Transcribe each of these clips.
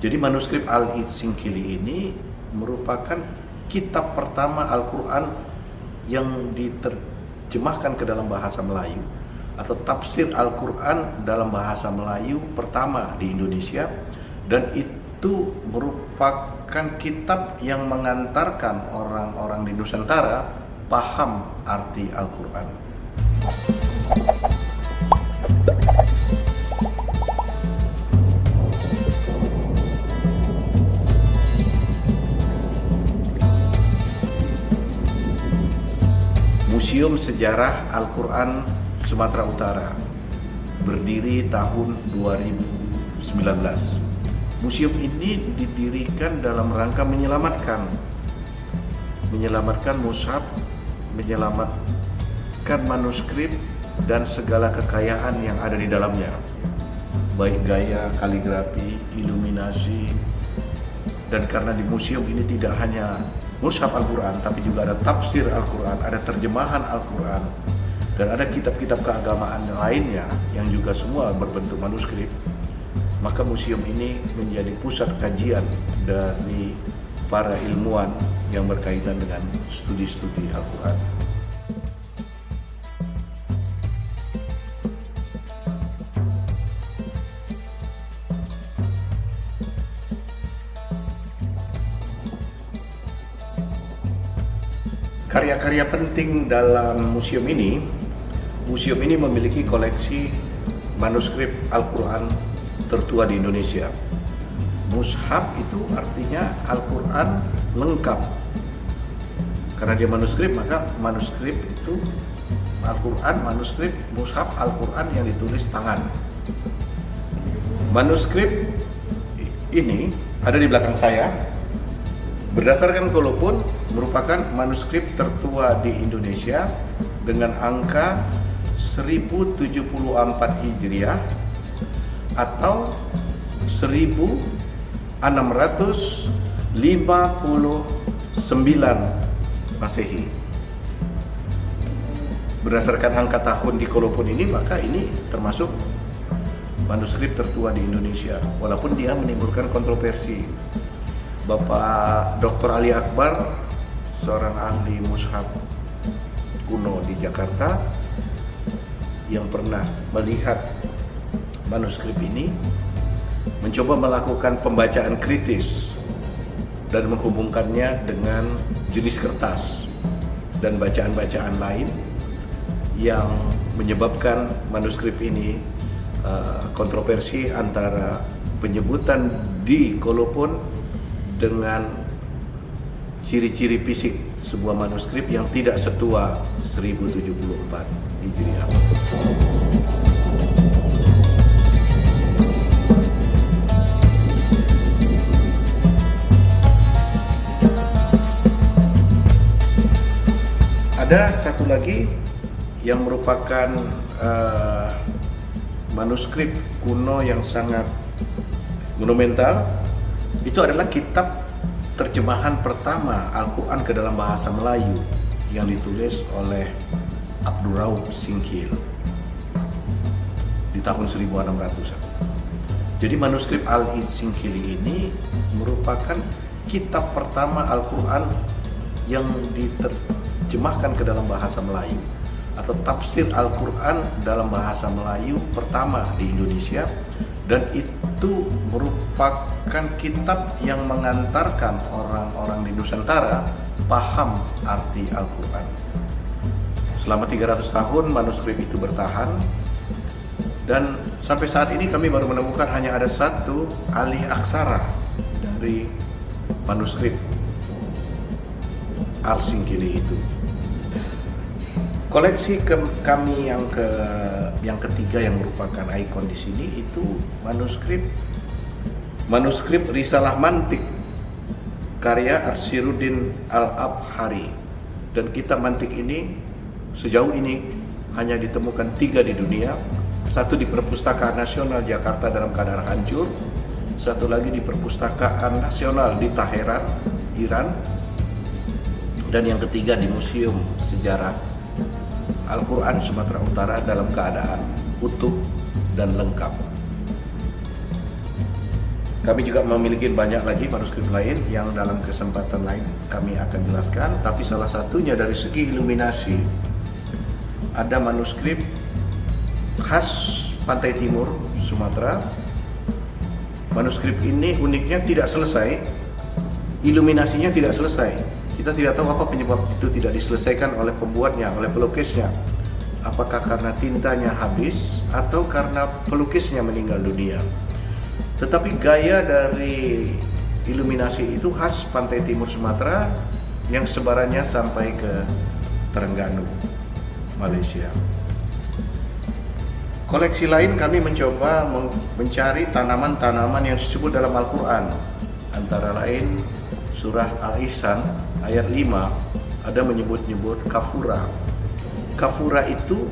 Jadi manuskrip Al-Singkili ini merupakan kitab pertama Al-Quran yang diterjemahkan ke dalam bahasa Melayu atau tafsir Al-Quran dalam bahasa Melayu pertama di Indonesia, dan itu merupakan kitab yang mengantarkan orang-orang di Nusantara paham arti Al-Quran. Museum Sejarah Al-Quran Sumatera Utara berdiri tahun 2019. Museum ini didirikan dalam rangka menyelamatkan mushaf, menyelamatkan manuskrip dan segala kekayaan yang ada di dalamnya, baik gaya, kaligrafi, iluminasi. Dan karena di museum ini tidak hanya mushaf Al-Quran, tapi juga ada tafsir Al-Quran, ada terjemahan Al-Quran, dan ada kitab-kitab keagamaan lainnya yang juga semua berbentuk manuskrip, maka museum ini menjadi pusat kajian dari para ilmuwan yang berkaitan dengan studi-studi Al-Quran. Karya-karya penting dalam museum ini memiliki koleksi manuskrip Al-Quran tertua di Indonesia. Mushaf itu artinya Al-Quran lengkap. Karena dia manuskrip, maka manuskrip itu Al-Quran, manuskrip mushaf Al-Quran yang ditulis tangan. Manuskrip ini ada di belakang saya. Berdasarkan Kolopun, merupakan manuskrip tertua di Indonesia dengan angka 1074 Hijriah atau 1659 Masehi. Berdasarkan angka tahun di Kolopun ini, maka ini termasuk manuskrip tertua di Indonesia, walaupun dia menimbulkan kontroversi. Bapak Dr. Ali Akbar, seorang ahli mushaf kuno di Jakarta yang pernah melihat manuskrip ini, mencoba melakukan pembacaan kritis dan menghubungkannya dengan jenis kertas dan bacaan-bacaan lain yang menyebabkan manuskrip ini kontroversi antara penyebutan di Kolopun dengan ciri-ciri fisik sebuah manuskrip yang tidak setua 1074 Hijriah. Ada satu lagi yang merupakan manuskrip kuno yang sangat monumental. Itu adalah kitab terjemahan pertama Al-Quran ke dalam bahasa Melayu yang ditulis oleh Abdurrauf Singkil di tahun 1600-an. Jadi manuskrip Al-Singkili ini merupakan kitab pertama Al-Quran yang diterjemahkan ke dalam bahasa Melayu atau tafsir Al-Quran dalam bahasa Melayu pertama di Indonesia, dan itu merupakan kitab yang mengantarkan orang-orang di Nusantara paham arti Al-Quran. Selama 300 tahun manuskrip itu bertahan, dan sampai saat ini kami baru menemukan hanya ada satu alih aksara dari manuskrip Al-Singkili itu. Koleksi kami yang ketiga yang merupakan ikon di sini itu manuskrip Risalah Mantik karya Arsyruddin Al-Abhari, dan kitab mantik ini sejauh ini hanya ditemukan 3 di dunia. Satu di Perpustakaan Nasional Jakarta dalam keadaan hancur, satu lagi di Perpustakaan Nasional di Teheran, Iran, dan yang ketiga di Museum Sejarah Al-Quran Sumatera Utara dalam keadaan utuh dan lengkap. Kami juga memiliki banyak lagi manuskrip lain yang dalam kesempatan lain kami akan jelaskan. Tapi salah satunya dari segi iluminasi, ada manuskrip khas Pantai Timur Sumatera. Manuskrip ini uniknya tidak selesai, iluminasinya tidak selesai. Kita tidak tahu apa penyebab itu tidak diselesaikan oleh pembuatnya, oleh pelukisnya. Apakah karena tintanya habis atau karena pelukisnya meninggal dunia. Tetapi gaya dari iluminasi itu khas Pantai Timur Sumatera yang sebarannya sampai ke Terengganu, Malaysia. Koleksi lain kami mencoba mencari tanaman-tanaman yang disebut dalam Al-Quran. Antara lain surah Al-Ihsan ayat 5 ada menyebut-nyebut kafura. Kafura itu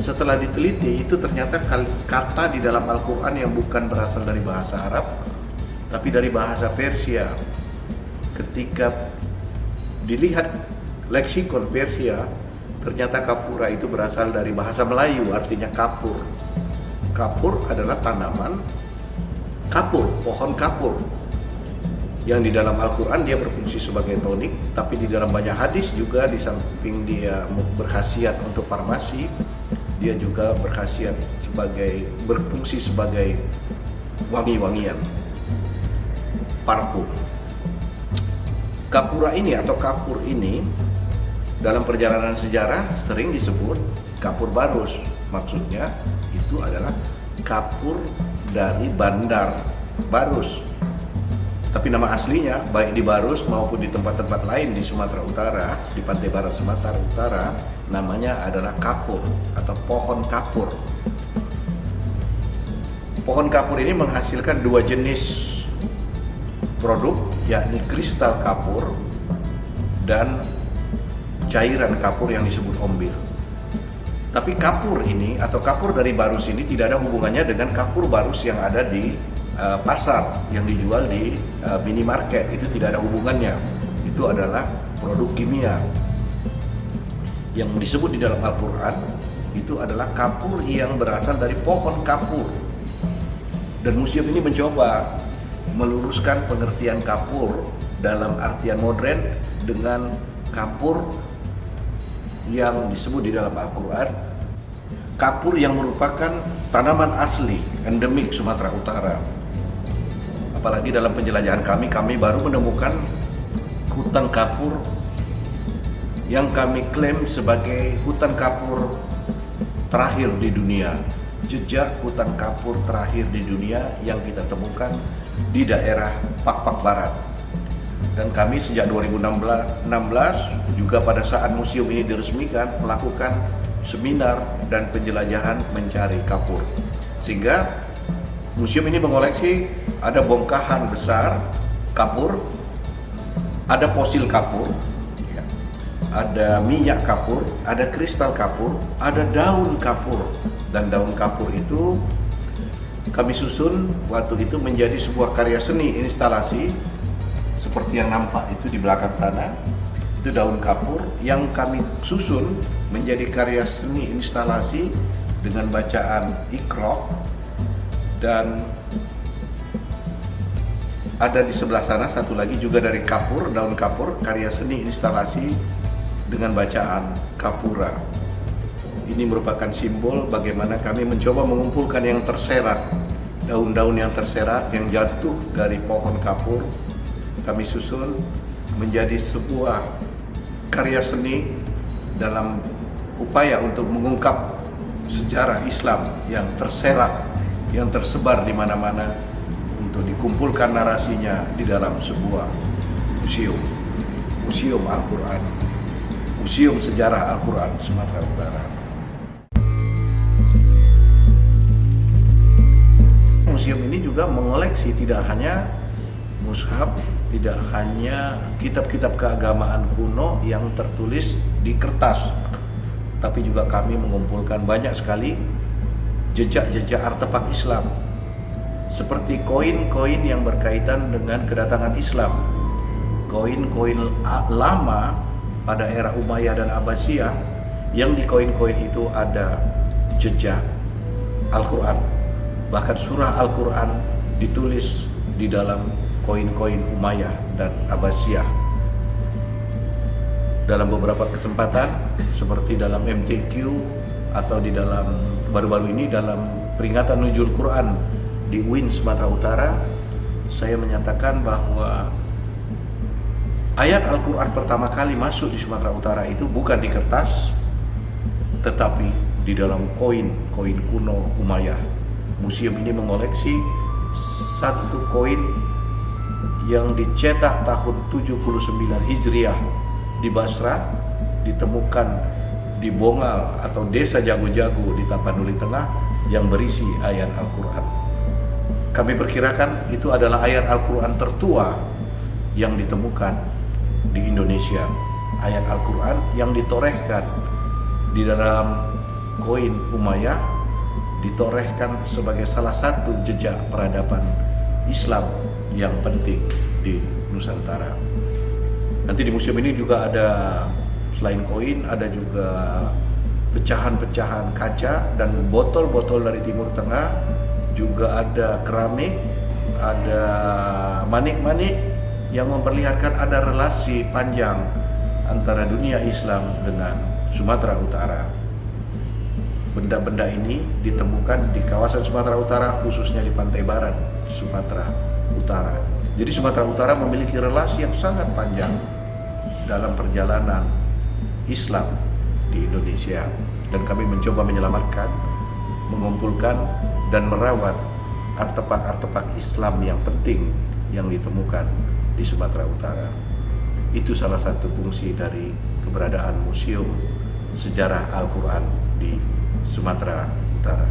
setelah diteliti itu ternyata kata di dalam Al-Quran yang bukan berasal dari bahasa Arab tapi dari bahasa Persia. Ketika dilihat leksikon Persia, ternyata kafura itu berasal dari bahasa Melayu, artinya kapur. Kapur adalah tanaman kapur, pohon kapur, yang di dalam Al-Quran dia berfungsi sebagai tonik, tapi di dalam banyak hadis juga di samping dia berkhasiat untuk farmasi, dia juga berfungsi sebagai wangi-wangian, parfum. Kapura ini atau kapur ini dalam perjalanan sejarah sering disebut kapur barus. Maksudnya itu adalah kapur dari Bandar Barus. Tapi nama aslinya baik di Barus maupun di tempat-tempat lain di Sumatera Utara, di pantai barat Sumatera Utara, namanya adalah kapur atau pohon kapur. Pohon kapur ini menghasilkan dua jenis produk, yakni kristal kapur dan cairan kapur yang disebut ombir. Tapi kapur ini atau kapur dari barus ini tidak ada hubungannya dengan kapur barus yang ada di pasar yang dijual di minimarket. Itu tidak ada hubungannya. Itu adalah produk kimia. Yang disebut di dalam Al-Quran itu adalah kapur yang berasal dari pohon kapur. Dan museum ini mencoba meluruskan pengertian kapur dalam artian modern dengan kapur yang disebut di dalam Al-Quran, kapur yang merupakan tanaman asli endemik Sumatera Utara. Apalagi dalam penjelajahan kami baru menemukan hutan kapur yang kami klaim sebagai hutan kapur terakhir di dunia. Jejak hutan kapur terakhir di dunia yang kita temukan di daerah Pak-Pak Barat. Dan kami sejak 2016 juga pada saat museum ini diresmikan melakukan seminar dan penjelajahan mencari kapur. Sehingga museum ini mengoleksi ada bongkahan besar kapur, ada fosil kapur, ada minyak kapur, ada kristal kapur, ada daun kapur. Dan daun kapur itu kami susun waktu itu menjadi sebuah karya seni instalasi seperti yang nampak itu di belakang sana. Itu daun kapur yang kami susun menjadi karya seni instalasi dengan bacaan Iqra, dan ada di sebelah sana satu lagi juga dari kapur, daun kapur, karya seni instalasi dengan bacaan Kafura. Ini merupakan simbol bagaimana kami mencoba mengumpulkan yang terserat, daun-daun yang terserat yang jatuh dari pohon kapur. Kami susun menjadi sebuah karya seni dalam upaya untuk mengungkap sejarah Islam yang terserat, yang tersebar di mana-mana, untuk dikumpulkan narasinya di dalam sebuah museum Al-Quran, museum sejarah Al-Quran Sumatera Utara. Museum ini juga mengoleksi tidak hanya mushaf, tidak hanya kitab-kitab keagamaan kuno yang tertulis di kertas, tapi juga kami mengumpulkan banyak sekali jejak-jejak artefak Islam, seperti koin-koin yang berkaitan dengan kedatangan Islam, koin-koin lama pada era Umayyah dan Abbasiyah, yang di koin-koin itu ada jejak Al-Quran, Bahkan surah Al-Quran ditulis di dalam koin-koin Umayyah dan Abbasiyah. Dalam beberapa kesempatan seperti dalam MTQ atau di dalam baru-baru ini dalam peringatan Nuzul Quran di UIN Sumatera Utara, saya menyatakan bahwa ayat Al-Quran pertama kali masuk di Sumatera Utara itu bukan di kertas, tetapi di dalam koin kuno Umayyah. Museum ini mengoleksi satu koin yang dicetak tahun 79 Hijriah di Basra, ditemukan di Bongal atau Desa Jago-Jago di Tapanuli Tengah, yang berisi ayat Al-Quran. Kami perkirakan itu adalah ayat Al-Quran tertua yang ditemukan di Indonesia. Ayat Al-Quran yang ditorehkan di dalam koin Umayyah, ditorehkan sebagai salah satu jejak peradaban Islam yang penting di Nusantara. Nanti di museum ini juga ada, selain koin, ada juga pecahan-pecahan kaca dan botol-botol dari Timur Tengah, juga ada keramik, ada manik-manik yang memperlihatkan ada relasi panjang antara dunia Islam dengan Sumatera Utara. Benda-benda ini ditemukan di kawasan Sumatera Utara, khususnya di pantai barat Sumatera Utara. Jadi Sumatera Utara memiliki relasi yang sangat panjang dalam perjalanan Islam di Indonesia, dan kami mencoba menyelamatkan, mengumpulkan dan merawat artefak-artefak Islam yang penting yang ditemukan di Sumatera Utara. Itu salah satu fungsi dari keberadaan Museum Sejarah Al-Quran di Sumatera Utara.